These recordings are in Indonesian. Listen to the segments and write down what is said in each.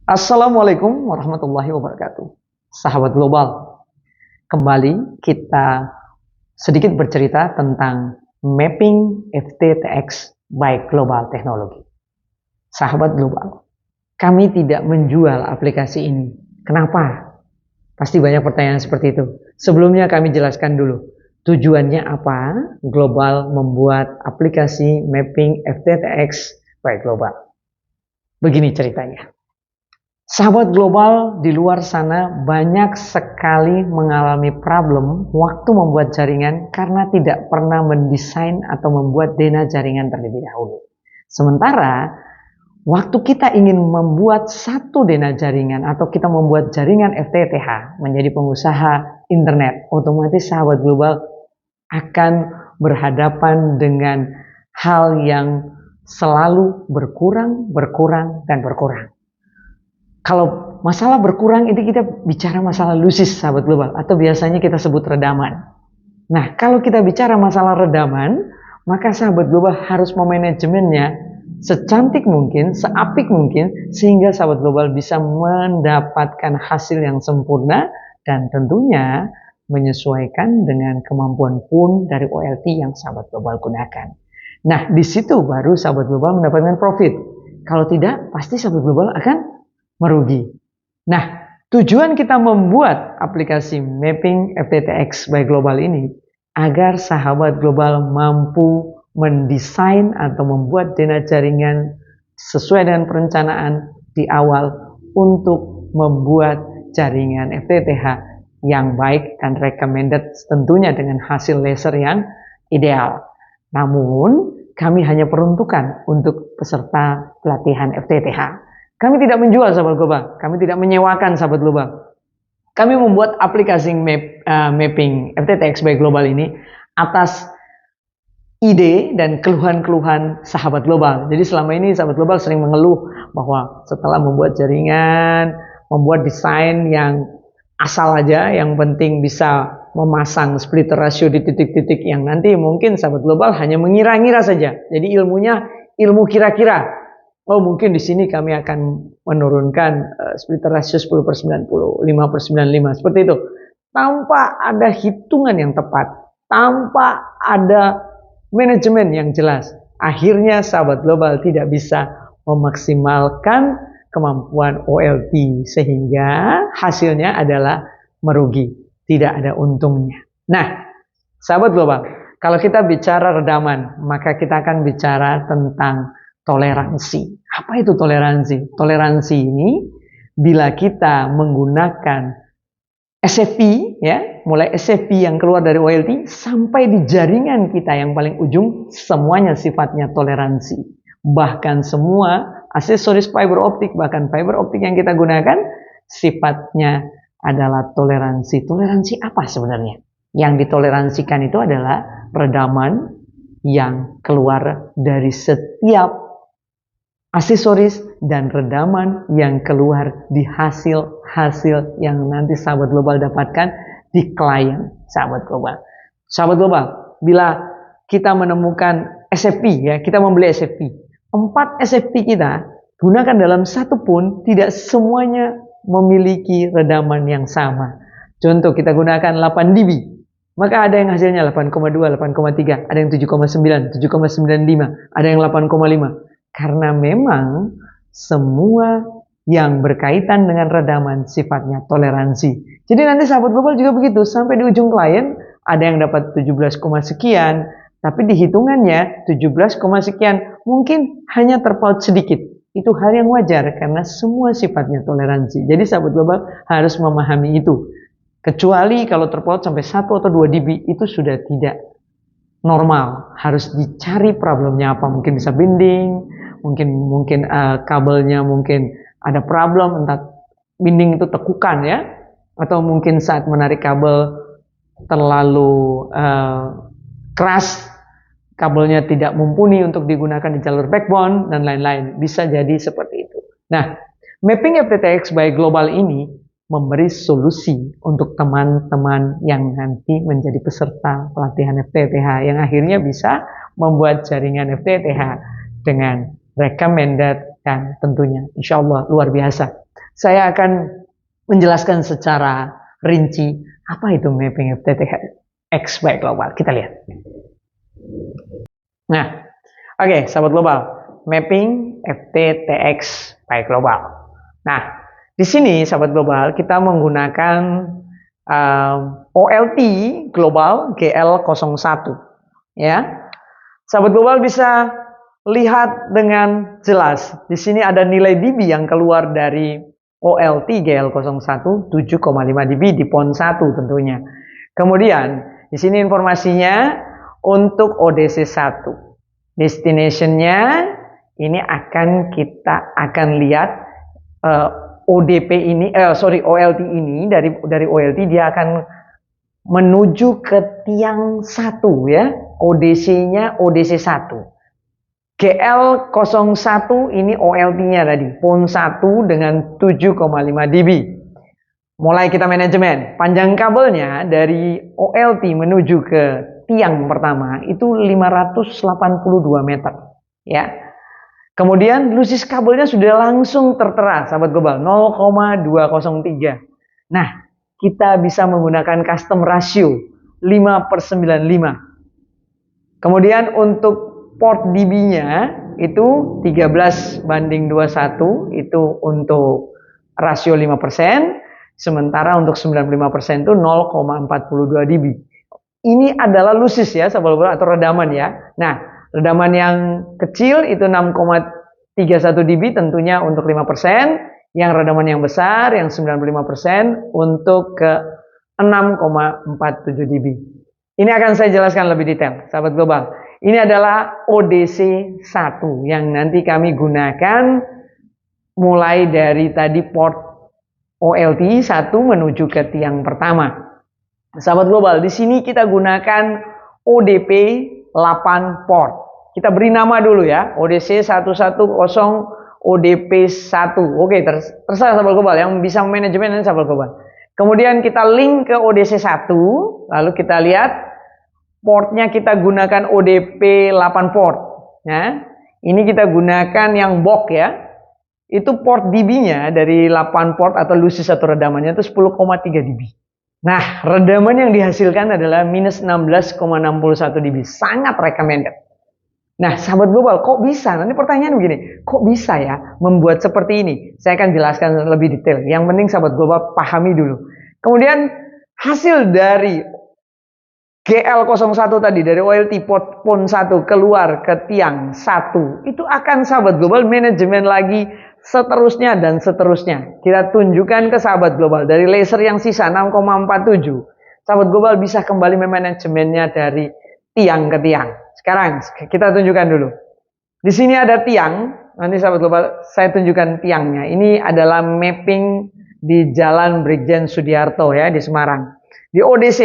Assalamualaikum warahmatullahi wabarakatuh. Sahabat global, kembali kita sedikit bercerita tentang mapping FTTX by Global Technology. Sahabat global, kami tidak menjual aplikasi ini. Kenapa? Pasti banyak pertanyaan seperti itu. Sebelumnya kami jelaskan dulu. Tujuannya apa Global membuat aplikasi mapping FTTX by Global? Begini ceritanya. Sahabat global di luar sana banyak sekali mengalami problem waktu membuat jaringan karena tidak pernah mendesain atau membuat DNA jaringan terlebih dahulu. Sementara waktu kita ingin membuat satu DNA jaringan atau kita membuat jaringan FTTH menjadi pengusaha internet, otomatis sahabat global akan berhadapan dengan hal yang selalu berkurang, dan berkurang. Kalau masalah berkurang ini kita bicara masalah lusis sahabat global atau biasanya kita sebut redaman. Nah, kalau kita bicara masalah redaman, maka sahabat global harus memanajemennya secantik mungkin, seapik mungkin sehingga sahabat global bisa mendapatkan hasil yang sempurna dan tentunya menyesuaikan dengan kemampuan pun dari OLT yang sahabat global gunakan. Nah, di situ baru sahabat global mendapatkan profit. Kalau tidak, pasti sahabat global akan merugi. Nah, tujuan kita membuat aplikasi mapping FTTX by Global ini agar sahabat global mampu mendesain atau membuat DNA jaringan sesuai dengan perencanaan di awal untuk membuat jaringan FTTH yang baik dan recommended tentunya dengan hasil laser yang ideal. Namun, kami hanya peruntukan untuk peserta pelatihan FTTH. Kami tidak menjual sahabat global, kami tidak menyewakan sahabat global. Kami membuat aplikasi mapping FTTX by Global ini atas ide dan keluhan-keluhan sahabat global. Jadi selama ini sahabat global sering mengeluh bahwa setelah membuat jaringan, membuat desain yang asal aja, yang penting bisa memasang splitter ratio di titik-titik yang nanti mungkin sahabat global hanya mengira-ngira saja. Jadi ilmunya ilmu kira-kira. Oh mungkin di sini kami akan menurunkan splitter ratio 10/90, 5/95, seperti itu. Tanpa ada hitungan yang tepat, tanpa ada manajemen yang jelas. Akhirnya sahabat global tidak bisa memaksimalkan kemampuan OLT sehingga hasilnya adalah merugi, tidak ada untungnya. Nah, sahabat global, kalau kita bicara redaman, maka kita akan bicara tentang toleransi. Apa itu toleransi? Toleransi ini bila kita menggunakan SFP, ya, mulai SFP yang keluar dari OLT sampai di jaringan kita yang paling ujung, semuanya sifatnya toleransi. Bahkan semua aksesoris fiber optik, bahkan fiber optik yang kita gunakan, sifatnya adalah toleransi. Toleransi apa sebenarnya? Yang ditoleransikan itu adalah redaman yang keluar dari setiap aksesoris dan redaman yang keluar di hasil-hasil yang nanti sahabat global dapatkan di klien sahabat global. Sahabat global, bila kita menemukan SFP, ya, kita membeli SFP, 4 SFP kita gunakan dalam satu pun tidak semuanya memiliki redaman yang sama. Contoh kita gunakan 8 dB, maka ada yang hasilnya 8,2, 8,3, ada yang 7,9, 7,95, ada yang 8,5. Karena memang semua yang berkaitan dengan redaman sifatnya toleransi. Jadi nanti sahabat global juga begitu. Sampai di ujung klien ada yang dapat 17, sekian. Tapi di hitungannya 17, sekian mungkin hanya terpaut sedikit. Itu hal yang wajar karena semua sifatnya toleransi. Jadi sahabat global harus memahami itu. Kecuali kalau terpaut sampai 1 atau 2 dB itu sudah tidak normal. Harus dicari problemnya apa. Mungkin bisa bending, mungkin kabelnya mungkin ada problem, entah binding itu tekukan ya, atau mungkin saat menarik kabel terlalu keras, kabelnya tidak mumpuni untuk digunakan di jalur backbone dan lain-lain. Bisa jadi seperti itu. Nah, mapping FTTX by Global ini memberi solusi untuk teman-teman yang nanti menjadi peserta pelatihan FTTH yang akhirnya bisa membuat jaringan FTTH dengan recommended dan tentunya insya Allah luar biasa. Saya akan menjelaskan secara rinci apa itu mapping FTTX by global. Kita lihat. Nah, oke, sahabat global, mapping FTTX by global. Nah, di sini sahabat global kita menggunakan OLT global GL01, ya. Sahabat global bisa lihat dengan jelas. Di sini ada nilai dB yang keluar dari OLT GL01 7,5 dB di pon 1 tentunya. Kemudian di sini informasinya untuk ODC1. Destination-nya ini kita akan lihat ODP ini OLT ini dari OLT dia akan menuju ke tiang 1 ya. ODC-nya ODC1. GL01 ini OLT-nya tadi, pon 1 dengan 7,5 dB. Mulai kita manajemen, panjang kabelnya dari OLT menuju ke tiang pertama itu 582 meter, ya. Kemudian lusis kabelnya sudah langsung tertera, sahabat global, 0,203. Nah, kita bisa menggunakan custom ratio 5/95. Kemudian untuk port dB-nya itu 13/21, itu untuk rasio 5%, sementara untuk 95% itu 0,42 dB. Ini adalah lusis ya, sahabat atau redaman ya. Nah, redaman yang kecil itu 6,31 dB tentunya untuk 5%, yang redaman yang besar yang 95% untuk ke 6,47 dB. Ini akan saya jelaskan lebih detail, sahabat global. Ini adalah ODC1 yang nanti kami gunakan mulai dari tadi port OLT 1 menuju ke tiang pertama. Sahabat global, di sini kita gunakan ODP 8 port. Kita beri nama dulu ya, ODC 110 ODP 1. Oke, terserah sahabat global yang bisa manajemen sahabat global. Kemudian kita link ke ODC 1, lalu kita lihat portnya kita gunakan ODP 8 port. Ya. Ini kita gunakan yang box ya. Itu port dB-nya dari 8 port atau lusis atau redamannya itu 10,3 dB. Nah, redaman yang dihasilkan adalah minus 16,61 dB. Sangat recommended. Nah, sahabat global, kok bisa? Nanti pertanyaan begini, kok bisa ya membuat seperti ini? Saya akan jelaskan lebih detail. Yang penting sahabat global pahami dulu. Kemudian hasil dari GL01 tadi dari OLT pon 1 keluar ke tiang 1 itu akan sahabat global manajemen lagi seterusnya dan seterusnya. Kita tunjukkan ke sahabat global dari laser yang sisa 6,47. Sahabat global bisa kembali memanajemennya dari tiang ke tiang. Sekarang kita tunjukkan dulu. Di sini ada tiang. Nanti sahabat global saya tunjukkan tiangnya. Ini adalah mapping di Jalan Brigjen Sudiarto ya di Semarang. Di ODC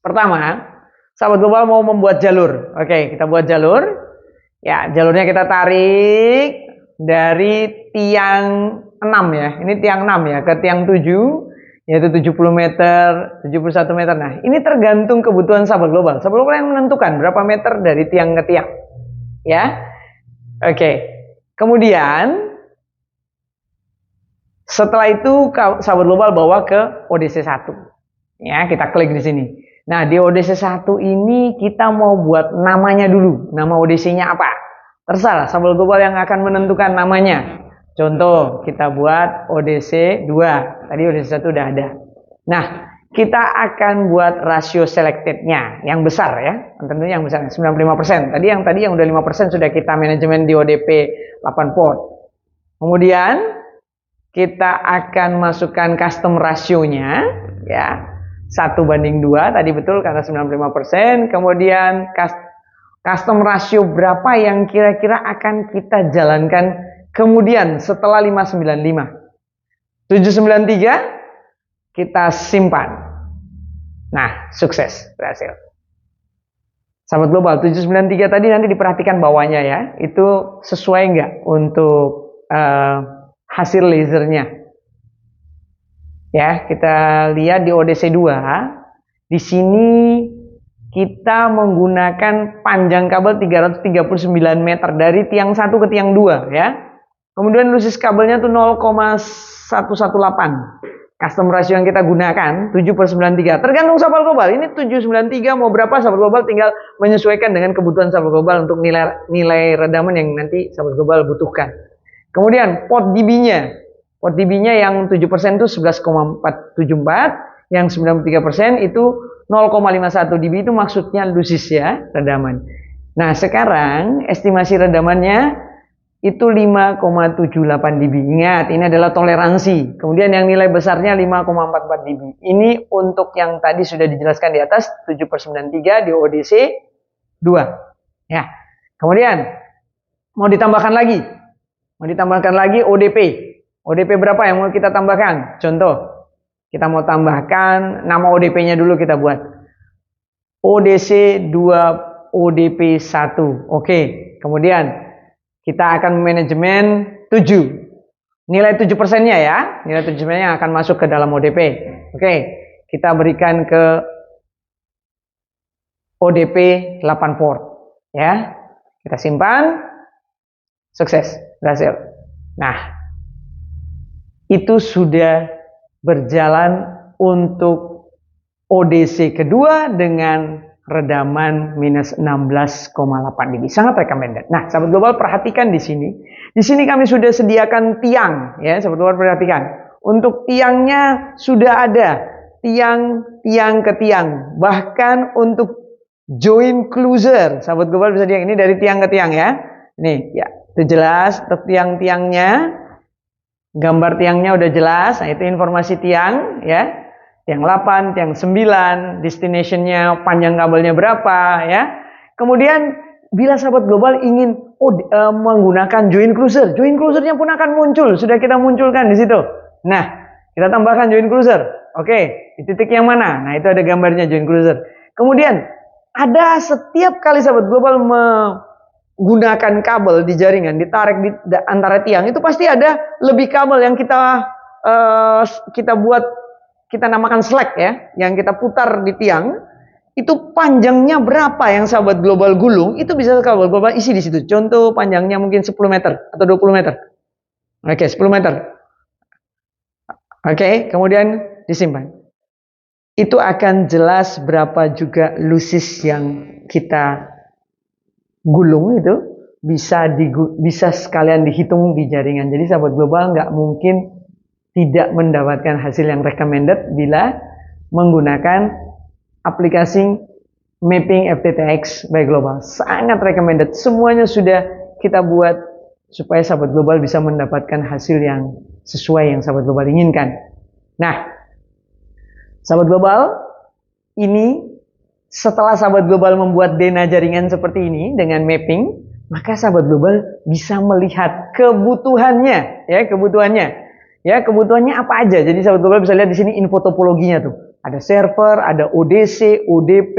pertama, sahabat global mau membuat jalur. Oke, kita buat jalur. Ya, jalurnya kita tarik dari tiang 6 ya. Ini tiang 6 ya, ke tiang 7 yaitu 70 meter, 71 meter. Nah, ini tergantung kebutuhan sahabat global. Sahabat global yang menentukan berapa meter dari tiang ke tiang. Ya. Oke. Kemudian setelah itu sahabat global bawa ke ODC 1. Ya, kita klik di sini. Nah, di ODC 1 ini kita mau buat namanya dulu. Nama ODC-nya apa? Terserah, sahabat global yang akan menentukan namanya. Contoh, kita buat ODC 2. Tadi ODC 1 udah ada. Nah, kita akan buat rasio selected-nya. Yang besar ya. Tentunya yang besar, 95%. Tadi yang udah 5% sudah kita manajemen di ODP 8 port. Kemudian, kita akan masukkan custom rasionya. Ya. 1/2 tadi betul karena 95%. Kemudian custom rasio berapa yang kira-kira akan kita jalankan kemudian setelah 595. 793 kita simpan. Nah, sukses, berhasil. Sahabat global, 793 tadi nanti diperhatikan bawahnya ya. Itu sesuai nggak untuk hasil lasernya? Ya, kita lihat di ODC 2. Di sini kita menggunakan panjang kabel 339 meter dari tiang 1 ke tiang 2 ya. Kemudian lusis kabelnya tuh 0,118. Custom ratio yang kita gunakan 7/93. Tergantung sahabat global. Ini 793 mau berapa, sahabat global tinggal menyesuaikan dengan kebutuhan sahabat global untuk nilai redaman yang nanti sahabat global butuhkan. Kemudian port dB-nya. Port dB-nya yang 7% itu 11,474, yang 93% itu 0,51 dB, itu maksudnya lusis ya, redaman. Nah, sekarang estimasi redamannya itu 5,78 dB. Ingat, ini adalah toleransi. Kemudian yang nilai besarnya 5,44 dB. Ini untuk yang tadi sudah dijelaskan di atas, 7/93 di ODC 2. Ya. Kemudian mau ditambahkan lagi. Mau ditambahkan lagi ODP. ODP berapa yang mau kita tambahkan? Contoh, kita mau tambahkan nama ODP-nya dulu kita buat. ODC 2 ODP 1. Oke. Kemudian kita akan manajemen 7. Nilai 7%-nya ya. Nilai 7%-nya akan masuk ke dalam ODP. Oke. Kita berikan ke ODP 8 port. Ya. Kita simpan. Sukses. Berhasil. Nah. Itu sudah berjalan untuk ODC kedua dengan redaman minus 16,8 dB. Sangat recommended. Nah, sahabat global perhatikan di sini. Di sini kami sudah sediakan tiang, ya, sahabat global perhatikan. Untuk tiangnya sudah ada tiang ke tiang. Bahkan untuk join closer, sahabat global bisa lihat ini dari tiang ke tiang ya. Nih, ya, itu jelas untuk tiang-tiangnya. Gambar tiangnya udah jelas. Nah, itu informasi tiang, ya. Tiang 8, tiang 9, destination-nya, panjang kabelnya berapa, ya. Kemudian bila sahabat global ingin menggunakan join closer, join closer-nya pun akan muncul, sudah kita munculkan di situ. Nah, kita tambahkan join closer. Oke, di titik yang mana? Nah, itu ada gambarnya join closer. Kemudian ada setiap kali sahabat global menggunakan kabel di jaringan, ditarik di antara tiang, itu pasti ada lebih kabel yang kita buat, kita namakan slack ya, yang kita putar di tiang. Itu panjangnya berapa yang sahabat global gulung, itu bisa sahabat global isi di situ. Contoh panjangnya mungkin 10 meter atau 20 meter. Oke, 10 meter. Oke, kemudian disimpan. Itu akan jelas berapa juga lusis yang kita gulung, itu bisa sekalian dihitung di jaringan. Jadi sahabat global nggak mungkin tidak mendapatkan hasil yang recommended bila menggunakan aplikasi mapping FTTX by Global. Sangat recommended. Semuanya sudah kita buat supaya sahabat global bisa mendapatkan hasil yang sesuai yang sahabat global inginkan. Nah, sahabat global, ini setelah sahabat global membuat DNA jaringan seperti ini dengan mapping, maka sahabat global bisa melihat kebutuhannya, ya, kebutuhannya. Ya, kebutuhannya apa aja. Jadi sahabat global bisa lihat di sini info topologinya tuh. Ada server, ada ODC, ODP,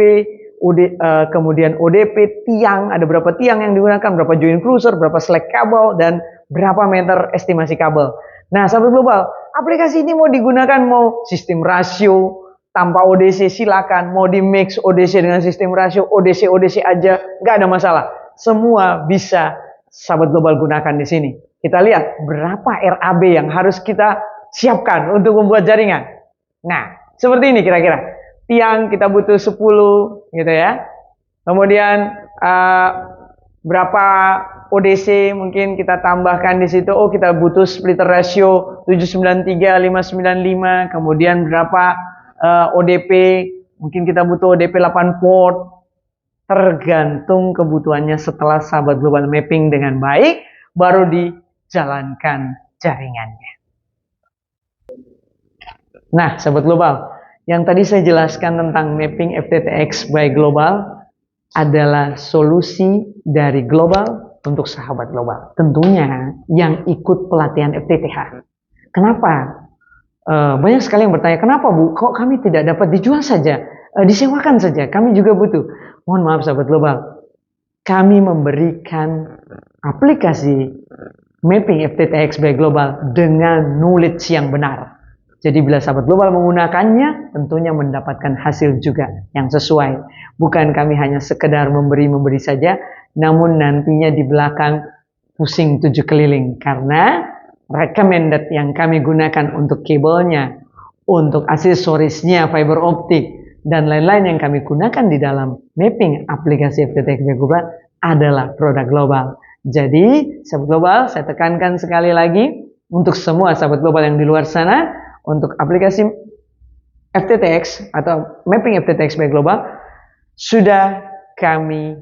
kemudian ODP, tiang, ada berapa tiang yang digunakan, berapa join closer, berapa slack kabel, dan berapa meter estimasi kabel. Nah, sahabat global, aplikasi ini mau digunakan mau sistem rasio tanpa ODC silakan, mau di mix ODC dengan sistem rasio, ODC aja, nggak ada masalah. Semua bisa sahabat global gunakan di sini. Kita lihat berapa RAB yang harus kita siapkan untuk membuat jaringan. Nah, seperti ini kira-kira. Tiang kita butuh 10 gitu ya. Kemudian berapa ODC mungkin kita tambahkan di situ. Oh, kita butuh splitter ratio 793, 595. Kemudian berapa ODP? Mungkin kita butuh ODP 8 port. Tergantung kebutuhannya. Setelah sahabat global mapping dengan baik, baru dijalankan jaringannya. Nah, sahabat global, yang tadi saya jelaskan tentang mapping FTTX by Global adalah solusi dari global untuk sahabat global. Tentunya yang ikut pelatihan FTTH. Kenapa? Banyak sekali yang bertanya, kenapa Bu, kok kami tidak dapat dijual saja, disewakan saja, kami juga butuh. Mohon maaf sahabat global, kami memberikan aplikasi mapping FTTX by Global dengan knowledge yang benar. Jadi bila sahabat global menggunakannya, tentunya mendapatkan hasil juga yang sesuai. Bukan kami hanya sekedar memberi saja, namun nantinya di belakang pusing 7 keliling karena recommended yang kami gunakan untuk kabelnya, untuk aksesorisnya fiber optik dan lain-lain yang kami gunakan di dalam mapping aplikasi FTTX by Global adalah produk global. Jadi, sahabat global, saya tekankan sekali lagi untuk semua sahabat global yang di luar sana, untuk aplikasi FTTX atau mapping FTTX by Global sudah kami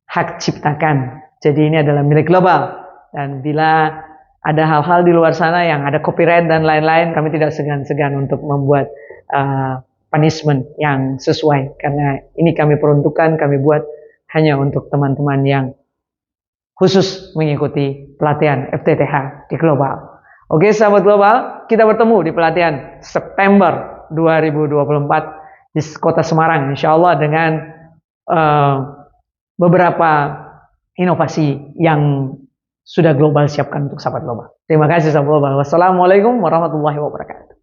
hak ciptakan. Jadi ini adalah milik global. Dan bila ada hal-hal di luar sana yang ada copyright dan lain-lain, kami tidak segan-segan untuk membuat punishment yang sesuai. Karena ini kami peruntukkan, kami buat hanya untuk teman-teman yang khusus mengikuti pelatihan FTTH di global. Oke sahabat global, kita bertemu di pelatihan September 2024 di kota Semarang, insya Allah dengan beberapa inovasi yang sudah global siapkan untuk sahabat global. Terima kasih sahabat global. Wassalamualaikum warahmatullahi wabarakatuh.